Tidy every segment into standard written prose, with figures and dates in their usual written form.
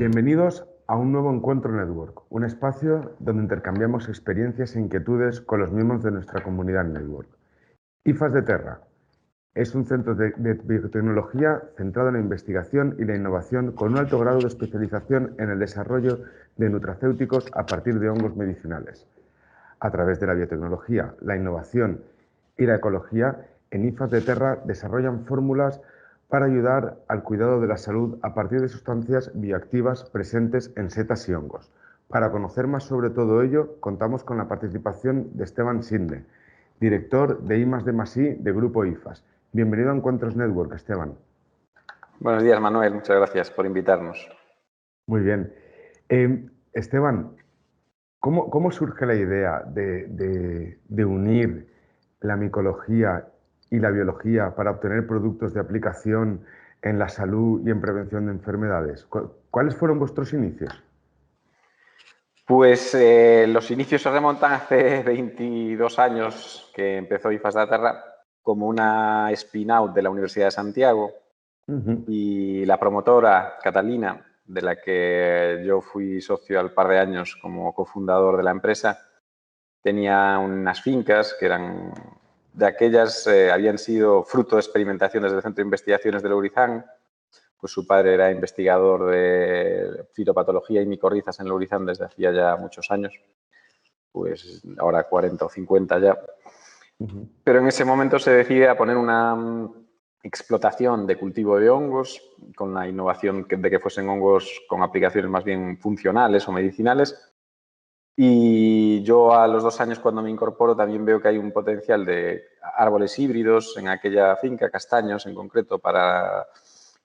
Bienvenidos a un nuevo Encuentro Network, un espacio donde intercambiamos experiencias e inquietudes con los miembros de nuestra comunidad Network. IFAS de Terra es un centro de biotecnología centrado en la investigación y la innovación con un alto grado de especialización en el desarrollo de nutracéuticos a partir de hongos medicinales. A través de la biotecnología, la innovación y la ecología, en IFAS de Terra desarrollan fórmulas para ayudar al cuidado de la salud a partir de sustancias bioactivas presentes en setas y hongos. Para conocer más sobre todo ello, contamos con la participación de Esteban Sinde, director de I+D+I de Grupo IFAS. Bienvenido a Encuentros Network, Esteban. Buenos días, Manuel. Muchas gracias por invitarnos. Muy bien. Esteban, ¿cómo surge la idea de unir la micología y la biología para obtener productos de aplicación en la salud y en prevención de enfermedades? ¿Cuáles fueron vuestros inicios? Pues los inicios se remontan hace 22 años que empezó IFAS de Terra como una spin-out de la Universidad de Santiago y la promotora Catalina, de la que yo fui socio al par de años como cofundador de la empresa, tenía unas fincas que eran de aquellas, habían sido fruto de experimentaciones del Centro de Investigaciones de Lourizán. Pues su padre era investigador de fitopatología y micorrizas en Lourizán desde hacía ya muchos años, pues ahora 40 o 50 ya. Pero en ese momento se decide a poner una explotación de cultivo de hongos con la innovación de que fuesen hongos con aplicaciones más bien funcionales o medicinales. Y yo a los 2 años cuando me incorporo también veo que hay un potencial de árboles híbridos en aquella finca, castaños en concreto, para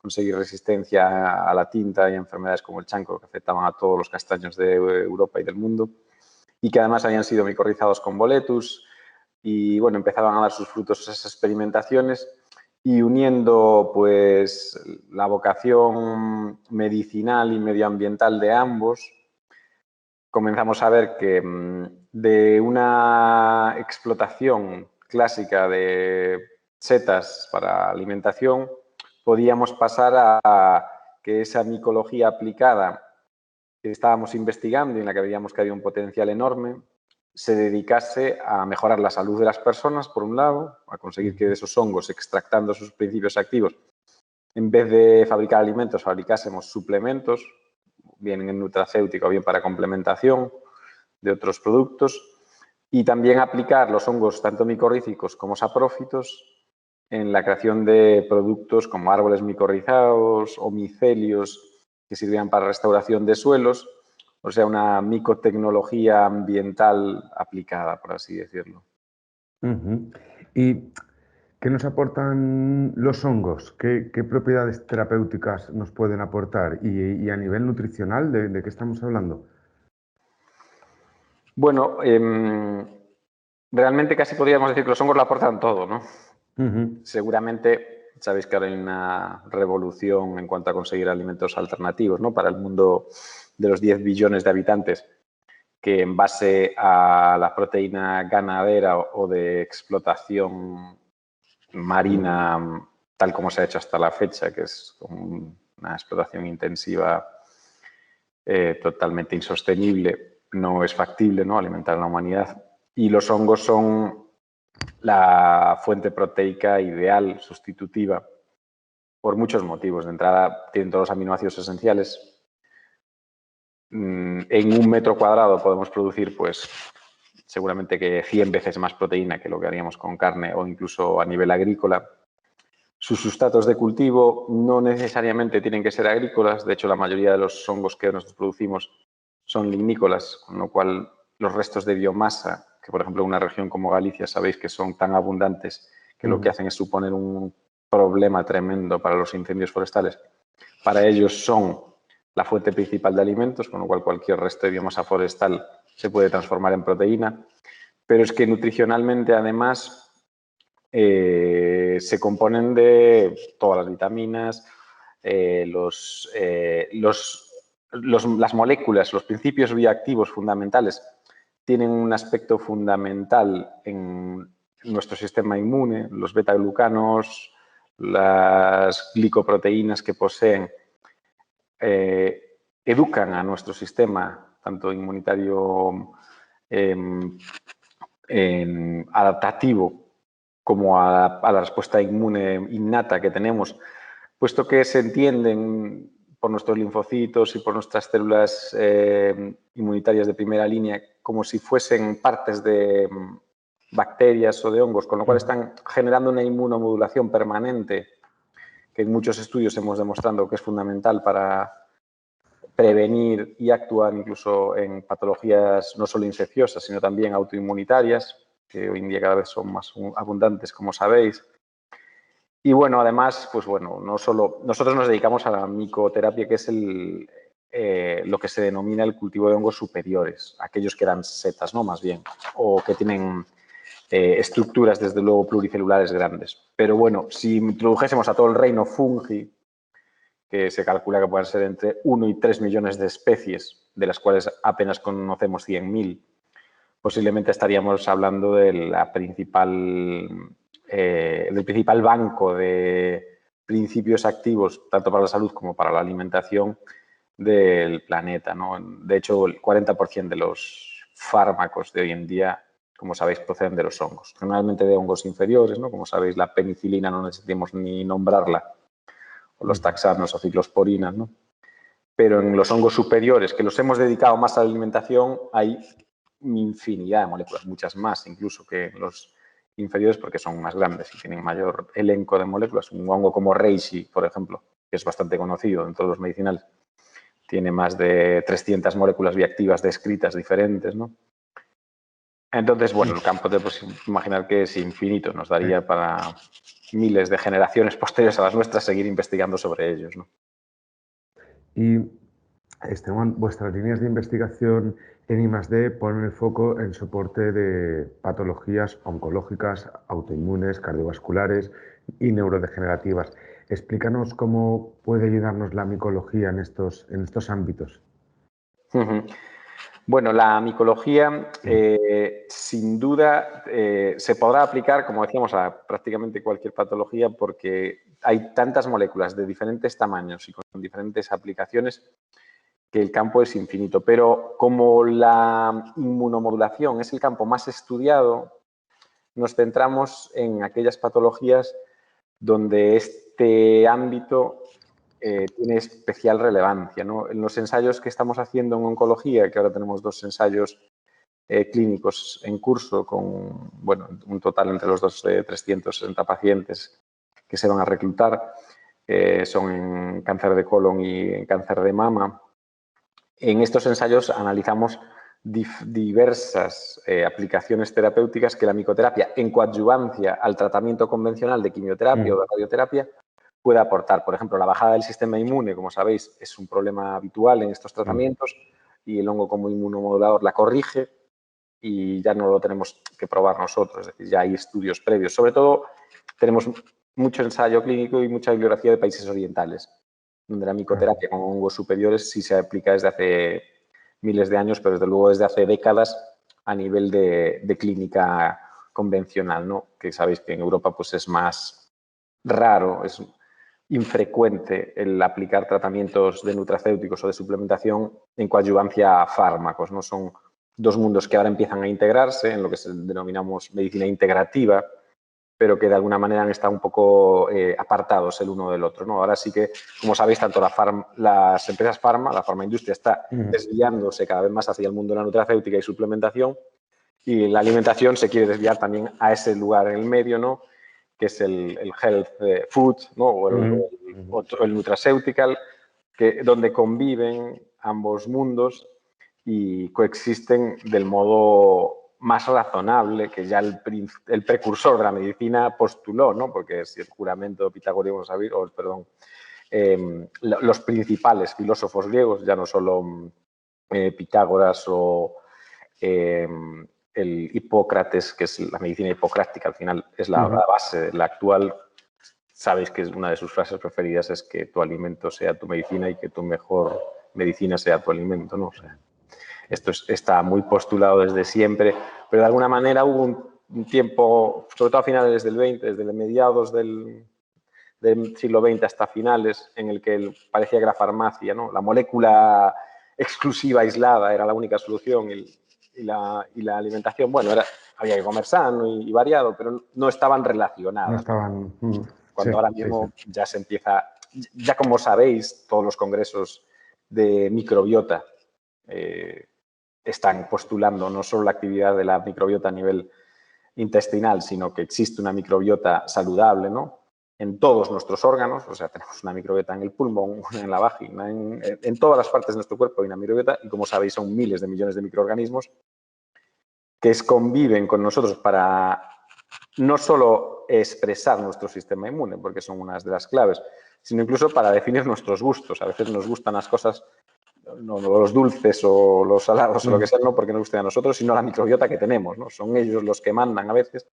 conseguir resistencia a la tinta y enfermedades como el chancro que afectaban a todos los castaños de Europa y del mundo y que además habían sido micorrizados con boletus y bueno, empezaban a dar sus frutos esas experimentaciones y uniendo pues la vocación medicinal y medioambiental de ambos, comenzamos a ver que de una explotación clásica de setas para alimentación podíamos pasar a que esa micología aplicada que estábamos investigando y en la que veíamos que había un potencial enorme se dedicase a mejorar la salud de las personas, por un lado, a conseguir que de esos hongos, extractando sus principios activos, en vez de fabricar alimentos, fabricásemos suplementos, bien en nutracéutico o bien para complementación de otros productos, y también aplicar los hongos tanto micorrízicos como saprófitos en la creación de productos como árboles micorrizados o micelios que sirvieran para restauración de suelos, o sea, una micotecnología ambiental aplicada, por así decirlo. ¿Y qué nos aportan los hongos? ¿Qué propiedades terapéuticas nos pueden aportar? ¿Y a nivel nutricional, de qué estamos hablando? Bueno, realmente casi podríamos decir que los hongos lo aportan todo, ¿no? Seguramente sabéis que ahora hay una revolución en cuanto a conseguir alimentos alternativos, ¿no? Para el mundo de los 10 billones de habitantes, que en base a la proteína ganadera o de explotación marina, tal como se ha hecho hasta la fecha, que es una explotación intensiva totalmente insostenible, no es factible, ¿no?, alimentar a la humanidad. Y los hongos son la fuente proteica ideal, sustitutiva, por muchos motivos. De entrada, tienen todos los aminoácidos esenciales. En 1 metro cuadrado podemos producir, pues, seguramente que 100 veces más proteína que lo que haríamos con carne o incluso a nivel agrícola. Sus sustratos de cultivo no necesariamente tienen que ser agrícolas. De hecho, la mayoría de los hongos que nosotros producimos son lignícolas, con lo cual los restos de biomasa, que por ejemplo en una región como Galicia sabéis que son tan abundantes que lo que hacen es suponer un problema tremendo para los incendios forestales, para ellos son la fuente principal de alimentos, con lo cual cualquier resto de biomasa forestal se puede transformar en proteína. Pero es que nutricionalmente, además, se componen de todas las vitaminas, las moléculas, los principios bioactivos fundamentales tienen un aspecto fundamental en nuestro sistema inmune, los beta-glucanos, las glicoproteínas que poseen educan a nuestro sistema, tanto inmunitario adaptativo como a la respuesta inmune innata que tenemos, puesto que se entienden por nuestros linfocitos y por nuestras células inmunitarias de primera línea como si fuesen partes de bacterias o de hongos, con lo cual están generando una inmunomodulación permanente que en muchos estudios hemos demostrado que es fundamental para prevenir y actuar incluso en patologías no solo infecciosas, sino también autoinmunitarias, que hoy en día cada vez son más abundantes, como sabéis. Y bueno, además, pues bueno, no solo nosotros nos dedicamos a la micoterapia, que es lo que se denomina el cultivo de hongos superiores, aquellos que dan setas, ¿no? Más bien, o que tienen estructuras, desde luego, pluricelulares grandes. Pero bueno, si introdujésemos a todo el reino fungi, que se calcula que pueden ser entre 1 y 3 millones de especies, de las cuales apenas conocemos 100.000, posiblemente estaríamos hablando de del principal banco de principios activos, tanto para la salud como para la alimentación del planeta, ¿no? De hecho, el 40% de los fármacos de hoy en día, como sabéis, proceden de los hongos. Generalmente de hongos inferiores, ¿no? Como sabéis, la penicilina no necesitamos ni nombrarla, o los taxanos o ciclosporinas, ¿no? Pero en los hongos superiores, que los hemos dedicado más a la alimentación, hay infinidad de moléculas, muchas más incluso que los inferiores, porque son más grandes y tienen mayor elenco de moléculas. Un hongo como reishi, por ejemplo, que es bastante conocido en todos los medicinales, tiene más de 300 moléculas bioactivas descritas diferentes, ¿no? Entonces, bueno, el campo te puedes imaginar que es infinito, nos daría para miles de generaciones posteriores a las nuestras seguir investigando sobre ellos, ¿no? Y Esteban, vuestras líneas de investigación en I+D ponen el foco en soporte de patologías oncológicas, autoinmunes, cardiovasculares y neurodegenerativas. Explícanos cómo puede ayudarnos la micología en estos ámbitos. Bueno, la micología sin duda se podrá aplicar, como decíamos, a prácticamente cualquier patología, porque hay tantas moléculas de diferentes tamaños y con diferentes aplicaciones que el campo es infinito. Pero como la inmunomodulación es el campo más estudiado, nos centramos en aquellas patologías donde este ámbito tiene especial relevancia, ¿no? En los ensayos que estamos haciendo en oncología, que ahora tenemos 2 ensayos clínicos en curso con, bueno, un total entre los dos de 360 pacientes que se van a reclutar, son en cáncer de colon y en cáncer de mama. En estos ensayos analizamos diversas aplicaciones terapéuticas que la micoterapia, en coadyuvancia al tratamiento convencional de quimioterapia o de radioterapia, puede aportar. Por ejemplo, la bajada del sistema inmune, como sabéis, es un problema habitual en estos tratamientos y el hongo como inmunomodulador la corrige y ya no lo tenemos que probar nosotros, es decir, ya hay estudios previos. Sobre todo, tenemos mucho ensayo clínico y mucha bibliografía de países orientales, donde la micoterapia con hongos superiores sí se aplica desde hace miles de años, pero desde luego desde hace décadas a nivel de clínica convencional, ¿no? Que sabéis que en Europa pues es más raro, es infrecuente el aplicar tratamientos de nutracéuticos o de suplementación en coadyuvancia a fármacos, ¿no? Son 2 mundos que ahora empiezan a integrarse en lo que denominamos medicina integrativa, pero que de alguna manera han estado un poco apartados el uno del otro, ¿no? Ahora sí que, como sabéis, tanto las empresas farma, la farmaindustria está desviándose cada vez más hacia el mundo de la nutracéutica y suplementación, y la alimentación se quiere desviar también a ese lugar en el medio, ¿no? Que es el health food, ¿no? O el nutraceutical, donde conviven ambos mundos y coexisten del modo más razonable que ya el precursor de la medicina postuló, ¿no? Porque si el juramento pitagórico, los principales filósofos griegos, ya no solo Pitágoras o el Hipócrates, que es la medicina hipocrática, al final es la base, la actual. Sabéis que una de sus frases preferidas es que tu alimento sea tu medicina y que tu mejor medicina sea tu alimento, ¿no? O sea, esto está muy postulado desde siempre, pero de alguna manera hubo un tiempo, sobre todo a finales del 20, desde mediados del del siglo XX hasta finales, en el que parecía que la farmacia, ¿no? La molécula exclusiva, aislada, era la única solución y la alimentación, bueno, había que comer sano y variado, pero no estaban relacionadas. No estaban... Cuando ahora mismo ya se empieza, ya como sabéis, todos los congresos de microbiota están postulando no solo la actividad de la microbiota a nivel intestinal, sino que existe una microbiota saludable, ¿no? En todos nuestros órganos, o sea, tenemos una microbiota en el pulmón, en la vagina, en todas las partes de nuestro cuerpo hay una microbiota y, como sabéis, son miles de millones de microorganismos que conviven con nosotros para no solo expresar nuestro sistema inmune, porque son unas de las claves, sino incluso para definir nuestros gustos. A veces nos gustan las cosas, no los dulces o los salados o lo que sea, no porque nos gusten a nosotros, sino la microbiota que tenemos, ¿no? Son ellos los que mandan a veces.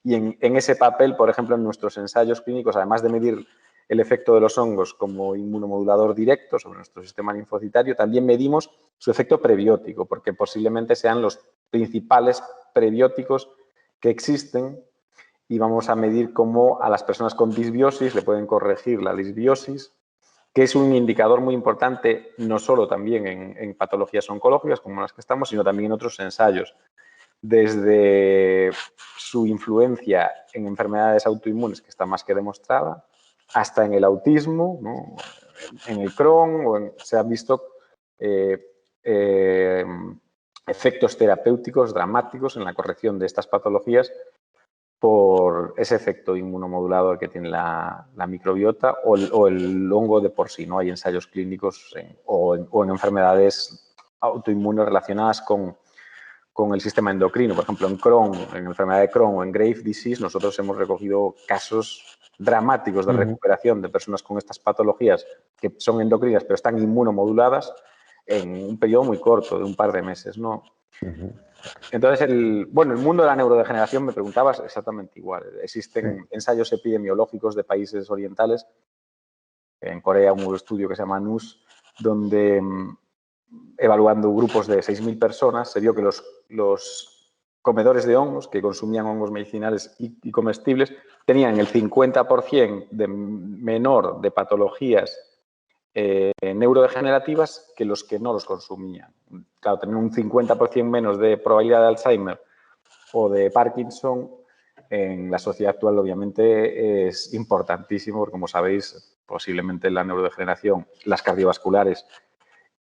Y en ese papel, por ejemplo, en nuestros ensayos clínicos, además de medir el efecto de los hongos como inmunomodulador directo sobre nuestro sistema linfocitario, también medimos su efecto prebiótico, porque posiblemente sean los principales prebióticos que existen, y vamos a medir cómo a las personas con disbiosis le pueden corregir la disbiosis, que es un indicador muy importante no solo también en patologías oncológicas como las que estamos, sino también en otros ensayos. Desde su influencia en enfermedades autoinmunes, que está más que demostrada, hasta en el autismo, ¿no? En el Crohn, se han visto efectos terapéuticos dramáticos en la corrección de estas patologías por ese efecto inmunomodulador que tiene la microbiota o el hongo de por sí, ¿no? Hay ensayos clínicos o en enfermedades autoinmunes relacionadas con el sistema endocrino. Por ejemplo, en Crohn, en enfermedad de Crohn o en Graves' disease, nosotros hemos recogido casos dramáticos de recuperación de personas con estas patologías que son endocrinas pero están inmunomoduladas en un periodo muy corto, de un par de meses, ¿no? Entonces, el mundo de la neurodegeneración, me preguntabas, exactamente igual. Existen ensayos epidemiológicos de países orientales. En Corea hubo un estudio que se llama NUS, donde evaluando grupos de 6.000 personas, se vio que los comedores de hongos, que consumían hongos medicinales y comestibles, tenían el 50% menor de patologías neurodegenerativas que los que no los consumían. Claro, tener un 50% menos de probabilidad de Alzheimer o de Parkinson en la sociedad actual obviamente es importantísimo, porque como sabéis, posiblemente la neurodegeneración, las cardiovasculares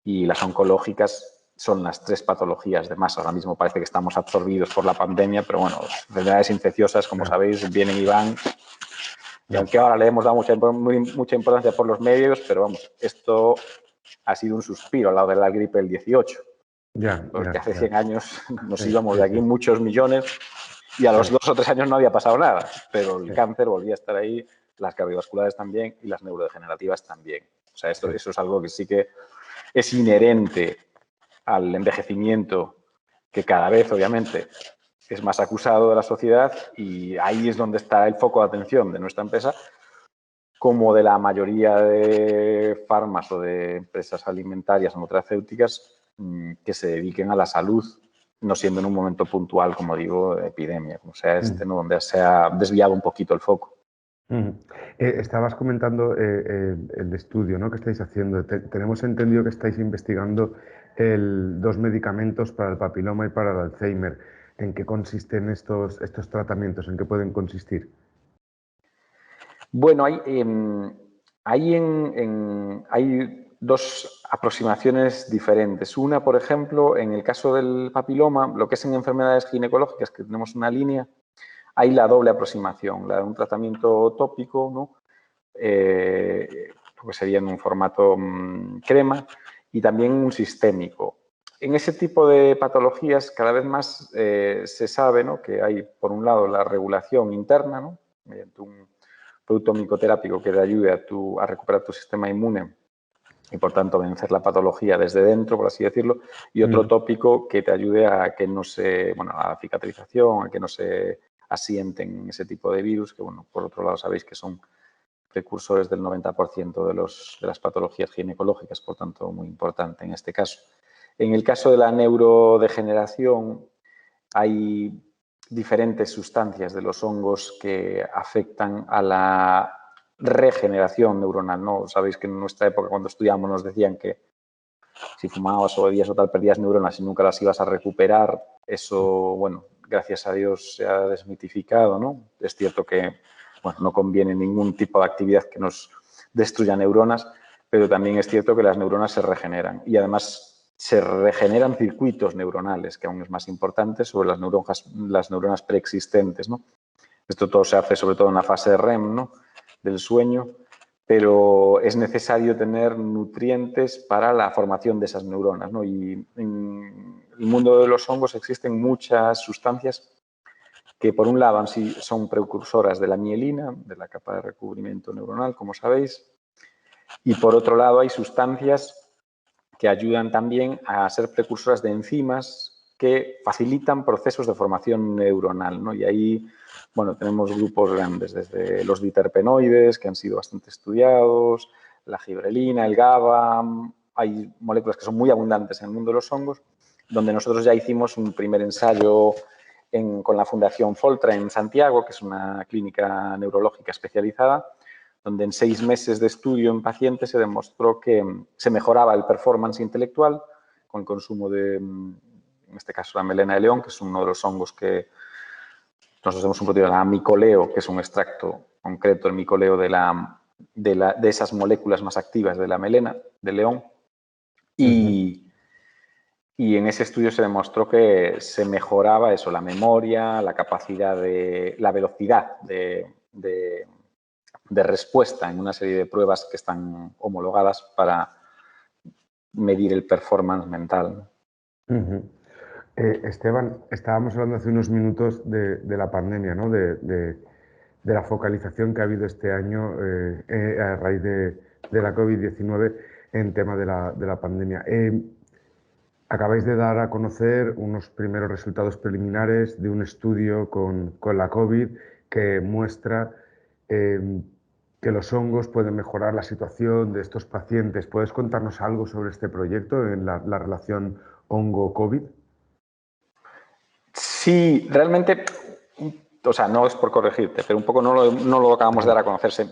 y las oncológicas son las 3 patologías de más. Ahora mismo parece que estamos absorbidos por la pandemia, pero bueno, enfermedades infecciosas, como sabéis, vienen y van. Y aunque ahora le hemos dado mucha importancia por los medios, pero vamos, esto ha sido un suspiro al lado de la gripe del 18. Porque hace 100 años nos íbamos de aquí muchos millones y a los 2 o 3 años no había pasado nada, pero el cáncer volvía a estar ahí, las cardiovasculares también y las neurodegenerativas también. O sea, eso es algo que sí que es inherente al envejecimiento, que cada vez, obviamente, es más acusado de la sociedad, y ahí es donde está el foco de atención de nuestra empresa, como de la mayoría de farmas o de empresas alimentarias o nutracéuticas que se dediquen a la salud, no siendo en un momento puntual, como digo, de epidemia, como sea este, ¿no? Donde se ha desviado un poquito el foco. Estabas comentando el estudio, ¿no?, que estáis haciendo. Tenemos entendido que estáis investigando 2 medicamentos para el papiloma y para el Alzheimer. ¿En qué consisten estos tratamientos? ¿En qué pueden consistir? Bueno, hay 2 aproximaciones diferentes. Una, por ejemplo, en el caso del papiloma, lo que es en enfermedades ginecológicas, que tenemos una línea, hay la doble aproximación, la de un tratamiento tópico, ¿no? Que sería en un formato crema, y también un sistémico. En ese tipo de patologías cada vez más se sabe, ¿no?, que hay, por un lado, la regulación interna, ¿no?, mediante un producto micoterápico que te ayude a recuperar tu sistema inmune y, por tanto, vencer la patología desde dentro, por así decirlo, y otro tópico que te ayude a que no se, a la cicatrización, a que no se asienten ese tipo de virus, que, por otro lado, sabéis que son precursores del 90% de las patologías ginecológicas, por tanto, muy importante en este caso. En el caso de la neurodegeneración, hay diferentes sustancias de los hongos que afectan a regeneración neuronal, ¿no? Sabéis que en nuestra época, cuando estudiamos, nos decían que si fumabas o bebías o tal, perdías neuronas y nunca las ibas a recuperar. Eso, bueno, gracias a Dios se ha desmitificado, ¿no? Es cierto que, bueno, no conviene ningún tipo de actividad que nos destruya neuronas, pero también es cierto que las neuronas se regeneran y además se regeneran circuitos neuronales, que aún es más importante, sobre las neuronas preexistentes, ¿no? Esto todo se hace sobre todo en la fase de REM, ¿no? Del sueño, pero es necesario tener nutrientes para la formación de esas neuronas, ¿no? Y en el mundo de los hongos existen muchas sustancias que, por un lado, son precursoras de la mielina, de la capa de recubrimiento neuronal, como sabéis, y por otro lado hay sustancias que ayudan también a ser precursoras de enzimas que facilitan procesos de formación neuronal, ¿no? Y ahí, bueno, tenemos grupos grandes, desde los diterpenoides, que han sido bastante estudiados, la gibrelina, el GABA. Hay moléculas que son muy abundantes en el mundo de los hongos, donde nosotros ya hicimos un primer ensayo con la Fundación Foltra en Santiago, que es una clínica neurológica especializada, donde en 6 meses de estudio en pacientes se demostró que se mejoraba el performance intelectual con el consumo de, en este caso, la melena de león, que es uno de los hongos que nosotros hacemos un proteína, la micoleo, que es un extracto concreto, el micoleo de esas moléculas más activas de la melena de león. Y en ese estudio se demostró que se mejoraba eso, la memoria, la capacidad la velocidad de respuesta en una serie de pruebas que están homologadas para medir el performance mental. Esteban, estábamos hablando hace unos minutos de la pandemia, ¿no? De la focalización que ha habido este año a raíz de la COVID-19 en tema de la pandemia. Acabáis de dar a conocer unos primeros resultados preliminares de un estudio con la COVID que muestra que los hongos pueden mejorar la situación de estos pacientes. ¿Puedes contarnos algo sobre este proyecto en la relación hongo-COVID? Sí, realmente, o sea, no es por corregirte, pero un poco no lo acabamos de dar a conocerse.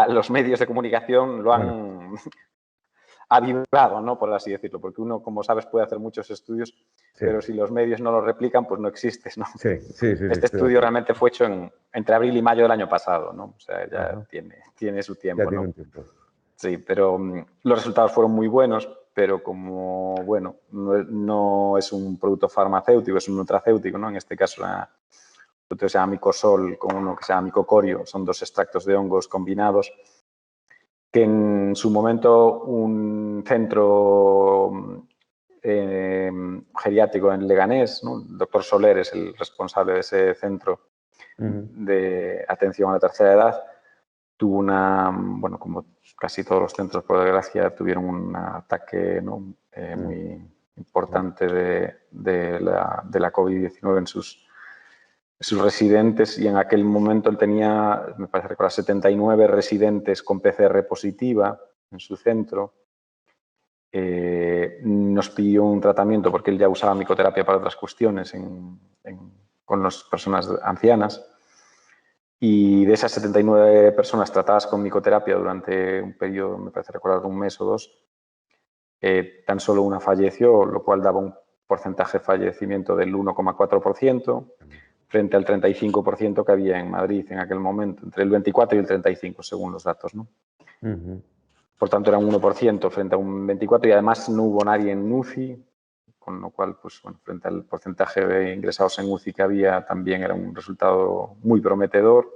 Los medios de comunicación lo han avivado, ¿no? Por así decirlo, porque uno, como sabes, puede hacer muchos estudios, pero si los medios no lo replican, pues no existes, ¿no? Sí. Este estudio realmente fue hecho entre abril y mayo del año pasado, ¿no? O sea, ya tiene su tiempo, ya tiene ¿no? un tiempo. Sí, pero los resultados fueron muy buenos, pero como, bueno, no es un producto farmacéutico, es un nutracéutico, ¿no? En este caso, el producto se llama micosol con uno que se llama micocorio, son 2 extractos de hongos combinados, que en su momento un centro geriátrico en Leganés, ¿no? El doctor Soler es el responsable de ese centro de atención a la tercera edad, tuvo bueno, como casi todos los centros, por desgracia, tuvieron un ataque, ¿no? Muy importante de la COVID-19 en sus residentes, y en aquel momento él tenía, me parece recordar, 79 residentes con PCR positiva en su centro. Nos pidió un tratamiento porque él ya usaba micoterapia para otras cuestiones con las personas ancianas. Y de esas 79 personas tratadas con micoterapia durante un periodo, me parece recordar, de 1 mes o 2, tan solo una falleció, lo cual daba un porcentaje de fallecimiento del 1,4%, frente al 35% que había en Madrid en aquel momento, entre el 24 y el 35, según los datos, ¿no? Por tanto, era un 1% frente a un 24%, y además no hubo nadie en UCI, con lo cual, pues, bueno, frente al porcentaje de ingresados en UCI que había, también era un resultado muy prometedor.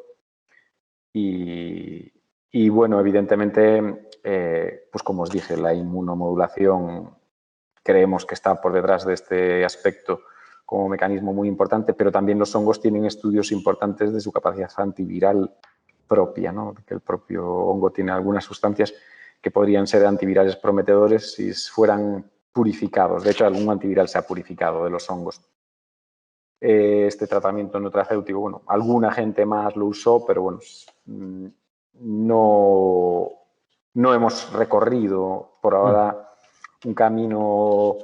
Y bueno, evidentemente, pues como os dije, la inmunomodulación creemos que está por detrás de este aspecto como mecanismo muy importante, pero también los hongos tienen estudios importantes de su capacidad antiviral propia, ¿no? Que el propio hongo tiene algunas sustancias que podrían ser antivirales prometedores si fueran purificados. De hecho, algún antiviral se ha purificado de los hongos. Este tratamiento nutracéutico, bueno, alguna gente más lo usó, pero bueno, no hemos recorrido por ahora un camino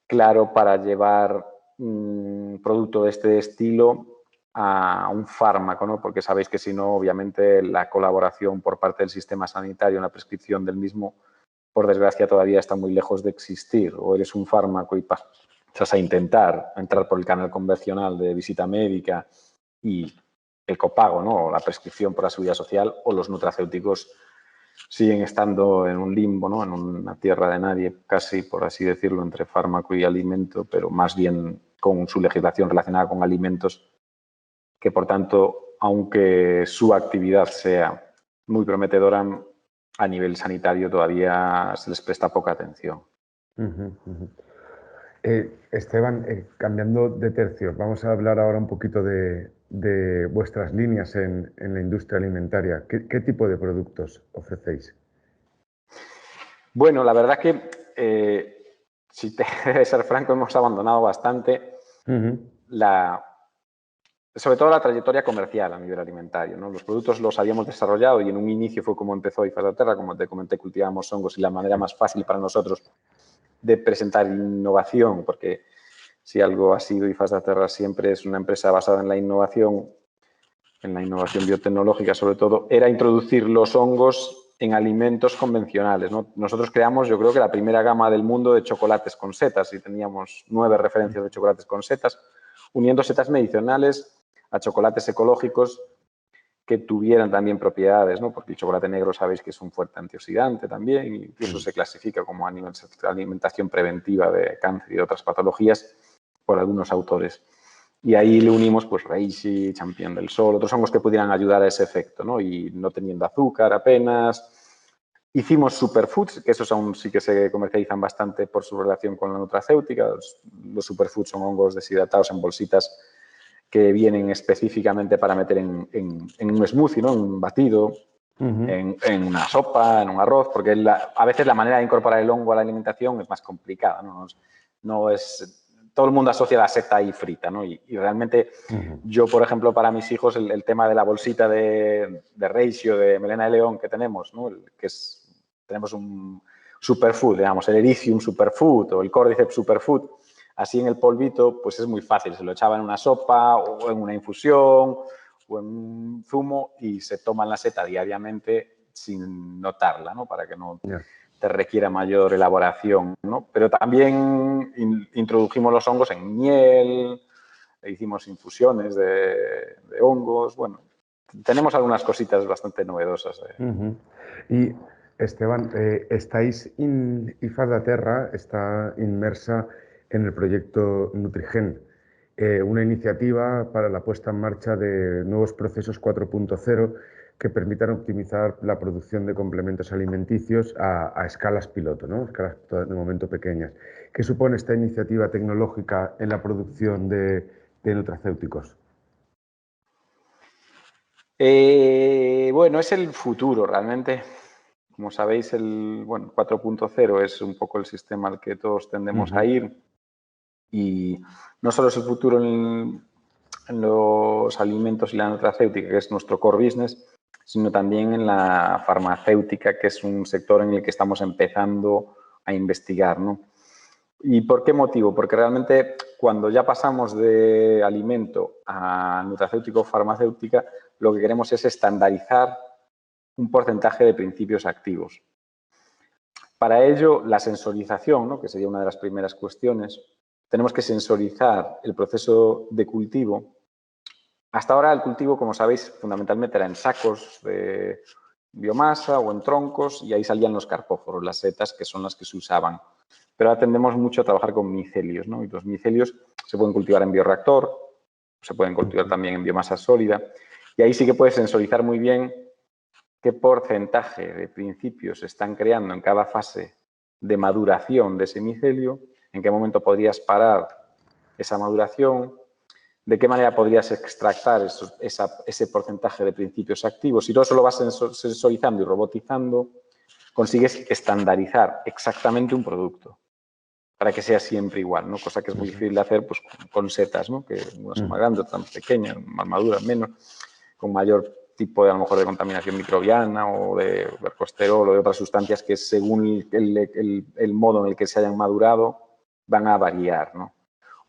claro para llevar un producto de este estilo a un fármaco, ¿no? Porque sabéis que si no, obviamente, la colaboración por parte del sistema sanitario en la prescripción del mismo, por desgracia, todavía está muy lejos de existir. O eres un fármaco y pasas a intentar entrar por el canal convencional de visita médica y el copago, ¿no? O la prescripción por la seguridad social, o los nutracéuticos siguen estando en un limbo, ¿no? En una tierra de nadie, casi, por así decirlo, entre fármaco y alimento, pero más bien con su legislación relacionada con alimentos, que por tanto, aunque su actividad sea muy prometedora, a nivel sanitario todavía se les presta poca atención. Esteban, cambiando de tercio, vamos a hablar ahora un poquito de vuestras líneas en la industria alimentaria. ¿Qué tipo de productos ofrecéis? Bueno, la verdad que, si te debe ser franco, hemos abandonado bastante sobre todo la trayectoria comercial a nivel alimentario, ¿no? Los productos los habíamos desarrollado y en un inicio fue como empezó IFAS da Terra, como te comenté, cultivamos hongos y la manera más fácil para nosotros de presentar innovación, porque si algo ha sido IFAS da Terra siempre es una empresa basada en la innovación biotecnológica sobre todo, era introducir los hongos en alimentos convencionales, ¿no? Nosotros creamos, yo creo que la primera gama del mundo de chocolates con setas y teníamos 9 referencias de chocolates con setas, uniendo setas medicinales a chocolates ecológicos que tuvieran también propiedades, ¿no? Porque el chocolate negro sabéis que es un fuerte antioxidante también, incluso se clasifica como alimentación preventiva de cáncer y de otras patologías por algunos autores. Y ahí le unimos pues reishi, champiñón del sol, otros hongos que pudieran ayudar a ese efecto, ¿no? Y no teniendo azúcar apenas. Hicimos superfoods, que esos aún sí que se comercializan bastante por su relación con la nutracéutica. Los superfoods son hongos deshidratados en bolsitas que vienen específicamente para meter en un smoothie, ¿no? En un batido, en una sopa, en un arroz, porque a veces la manera de incorporar el hongo a la alimentación es más complicada, ¿no? No es... Todo el mundo asocia la seta ahí frita, ¿no? Y realmente yo, por ejemplo, para mis hijos, el tema de la bolsita de reishi o de melena de león que tenemos, ¿no? Tenemos un superfood, digamos, el Erythricum superfood o el Cordyceps superfood, así en el polvito, pues es muy fácil. Se lo echaba en una sopa o en una infusión o en un zumo y se toma la seta diariamente sin notarla, ¿no? Para que no te requiera mayor elaboración, ¿no? Pero también introdujimos los hongos en miel, hicimos infusiones de hongos, bueno, tenemos algunas cositas bastante novedosas. Y Esteban, IFAS da Terra está inmersa en el proyecto Nutrigen, una iniciativa para la puesta en marcha de nuevos procesos 4.0 que permitan optimizar la producción de complementos alimenticios a escalas piloto, ¿no? Escalas de momento pequeñas. ¿Qué supone esta iniciativa tecnológica en la producción de nutracéuticos? Bueno, es el futuro realmente. Como sabéis, el 4.0 es un poco el sistema al que todos tendemos a ir y no solo es el futuro en los alimentos y la nutracéutica, que es nuestro core business, sino también en la farmacéutica, que es un sector en el que estamos empezando a investigar, ¿no? ¿Y por qué motivo? Porque realmente cuando ya pasamos de alimento a nutracéutico o farmacéutica, lo que queremos es estandarizar un porcentaje de principios activos. Para ello, la sensorización, ¿no? Que sería una de las primeras cuestiones, tenemos que sensorizar el proceso de cultivo. Hasta ahora el cultivo, como sabéis, fundamentalmente era en sacos de biomasa o en troncos y ahí salían los carpóforos, las setas, que son las que se usaban. Pero ahora tendemos mucho a trabajar con micelios, ¿no? Y los micelios se pueden cultivar en bioreactor, se pueden cultivar también en biomasa sólida y ahí sí que puedes sensorizar muy bien qué porcentaje de principios se están creando en cada fase de maduración de ese micelio, en qué momento podrías parar esa maduración, de qué manera podrías extractar ese porcentaje de principios activos. Si todo eso lo vas sensorizando y robotizando, consigues estandarizar exactamente un producto para que sea siempre igual, ¿no? Cosa que es muy difícil de hacer pues, con setas, ¿no? Que unas son más grandes, otras pequeñas, más maduras, menos, con mayor tipo de, a lo mejor, de contaminación microbiana o de vercosterol o de otras sustancias que según el modo en el que se hayan madurado van a variar, ¿no?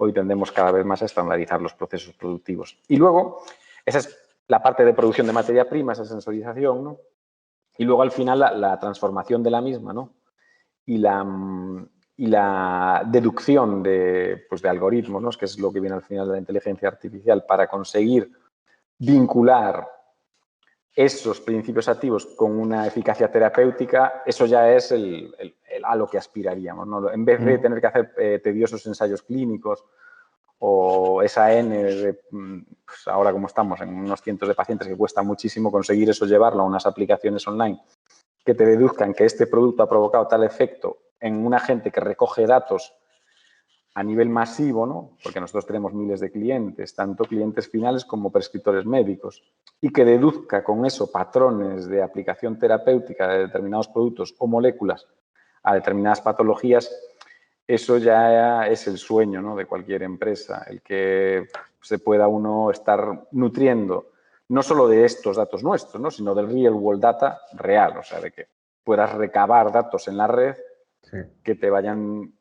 hoy tendemos cada vez más a estandarizar los procesos productivos. Y luego, esa es la parte de producción de materia prima, esa sensorización, ¿no? Y luego, al final, la transformación de la misma, ¿no? Y la deducción de algoritmos, ¿no? Que es lo que viene al final de la inteligencia artificial, para conseguir vincular esos principios activos con una eficacia terapéutica, eso ya es a lo que aspiraríamos, ¿no? En vez de tener que hacer tediosos ensayos clínicos o esa N, pues ahora como estamos en unos cientos de pacientes que cuesta muchísimo conseguir eso, llevarlo a unas aplicaciones online que te deduzcan que este producto ha provocado tal efecto en una gente que recoge datos a nivel masivo, ¿no? Porque nosotros tenemos miles de clientes, tanto clientes finales como prescriptores médicos, y que deduzca con eso patrones de aplicación terapéutica de determinados productos o moléculas a determinadas patologías, eso ya es el sueño, ¿no? De cualquier empresa, el que se pueda uno estar nutriendo no solo de estos datos nuestros, ¿no? Sino del real world data real, o sea, de que puedas recabar datos en la red que te vayan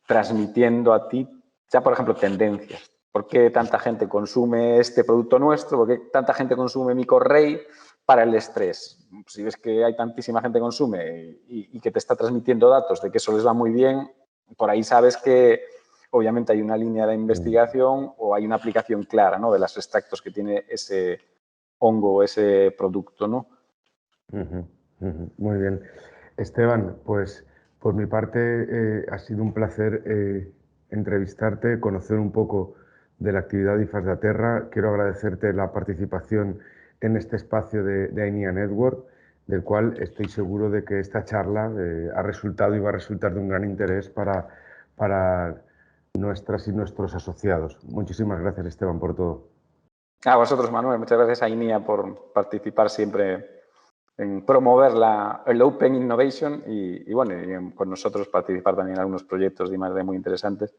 transmitiendo a ti, ya por ejemplo, tendencias. ¿Por qué tanta gente consume este producto nuestro? ¿Por qué tanta gente consume Micorrey para el estrés? Si ves que hay tantísima gente que consume y que te está transmitiendo datos de que eso les va muy bien, por ahí sabes que obviamente hay una línea de investigación o hay una aplicación clara, ¿no? De los extractos que tiene ese hongo, ese producto, ¿no? Muy bien. Esteban, pues por mi parte ha sido un placer entrevistarte, conocer un poco de la actividad de IFAS da Terra. Quiero agradecerte la participación en este espacio de AINIA Network, del cual estoy seguro de que esta charla ha resultado y va a resultar de un gran interés para nuestras y nuestros asociados. Muchísimas gracias, Esteban, por todo. A vosotros, Manuel. Muchas gracias a INIA por participar siempre en promover el Open Innovation y con nosotros participar también en algunos proyectos de I+D muy interesantes,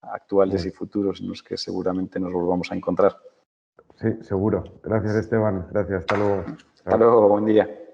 actuales y futuros, en los que seguramente nos volvamos a encontrar. Sí, seguro. Gracias, Esteban. Gracias. Hasta luego. Hasta luego. Buen día.